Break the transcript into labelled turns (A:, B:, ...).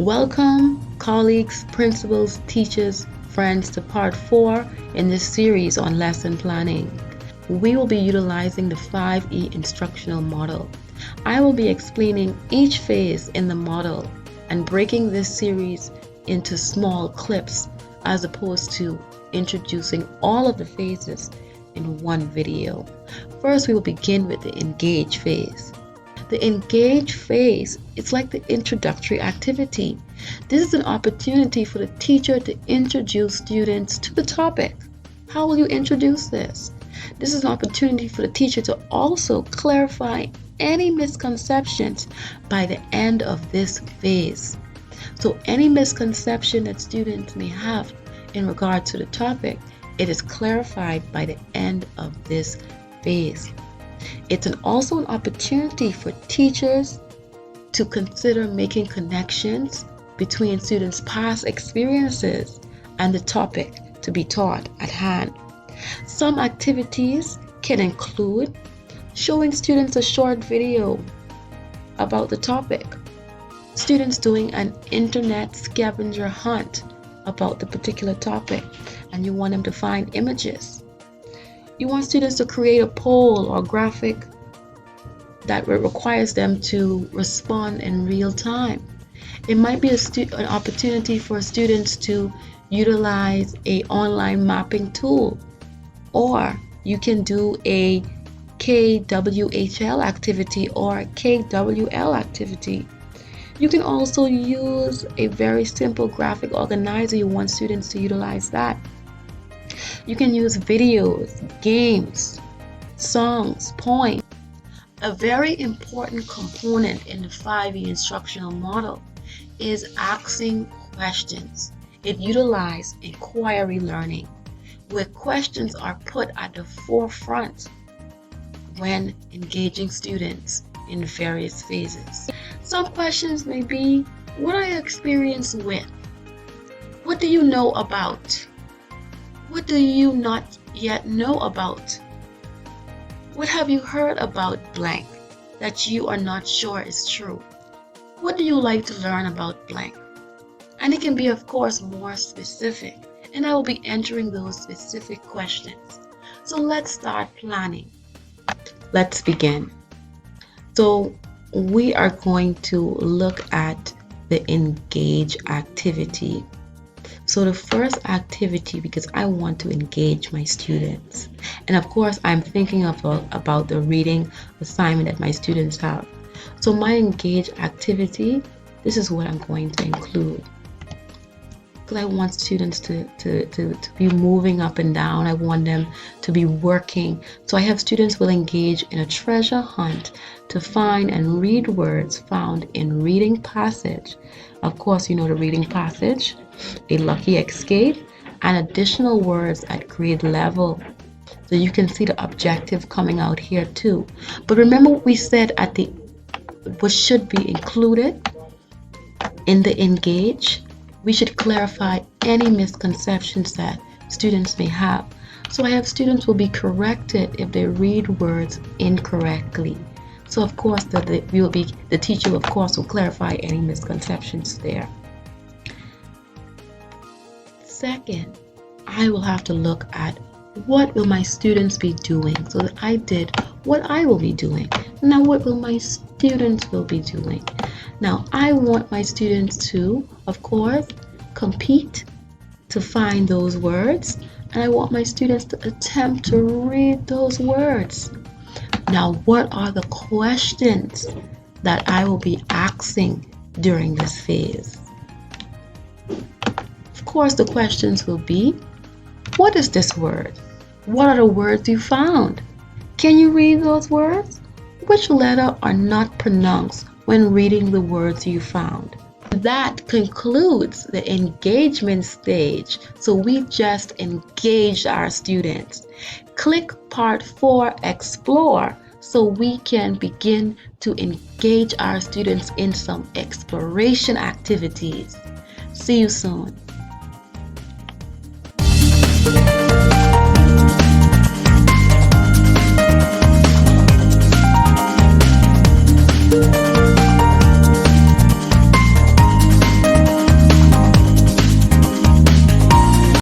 A: Welcome, colleagues, principals, teachers, friends, to part 4 in this series on lesson planning. We will be utilizing the 5E instructional model. I will be explaining each phase in the model and breaking this series into small clips as opposed to introducing all of the phases in one video. First, we will begin with the engage phase. The engage phase is like the introductory activity. This is an opportunity for the teacher to introduce students to the topic. How will you introduce this? This is an opportunity for the teacher to also clarify any misconceptions by the end of this phase. So any misconception that students may have in regard to the topic, it is clarified by the end of this phase. It's also an opportunity for teachers to consider making connections between students' past experiences and the topic to be taught at hand. Some activities can include showing students a short video about the topic, students doing an internet scavenger hunt about the particular topic, and you want them to find images. You want students to create a poll or graphic that requires them to respond in real time. It might be an opportunity for students to utilize an online mapping tool, or you can do a KWHL activity or KWL activity. You can also use a very simple graphic organizer. You want students to utilize that. You can use videos, games, songs, poems. A very important component in the 5E instructional model is asking questions. It utilizes inquiry learning, where questions are put at the forefront when engaging students in various phases. Some questions may be, what are you experienced with? What do you know about? What do you not yet know about? What have you heard about blank that you are not sure is true? What do you like to learn about blank? And it can be, of course, more specific, and I will be entering those specific questions. So let's start planning. Let's begin. So we are going to look at the engage activity. So the first activity, because I want to engage my students, and of course I'm thinking about the reading assignment that my students have. So my engage activity, this is what I'm going to include, because I want students to be moving up and down. I want them to be working. So I have students will engage in a treasure hunt to find and read words found in reading passage. Of course, you know the reading passage, a lucky escape, and additional words at grade level. So you can see the objective coming out here too. But remember what we said at what should be included in the engage. We should clarify any misconceptions that students may have. So I have students will be corrected if they read words incorrectly. So of course the teacher of course will clarify any misconceptions there. Second, I will have to look at what will my students be doing. So that I did what I will be doing. Now what will my students will be doing? Now I want my students to, of course, compete to find those words, and I want my students to attempt to read those words. Now what are the questions that I will be asking during this phase? Of course, the questions will be, what is this word? What are the words you found? Can you read those words? Which letter are not pronounced when reading the words you found? That concludes the engagement stage. So we just engaged our students. Click part 4, explore, so we can begin to engage our students in some exploration activities. See you soon.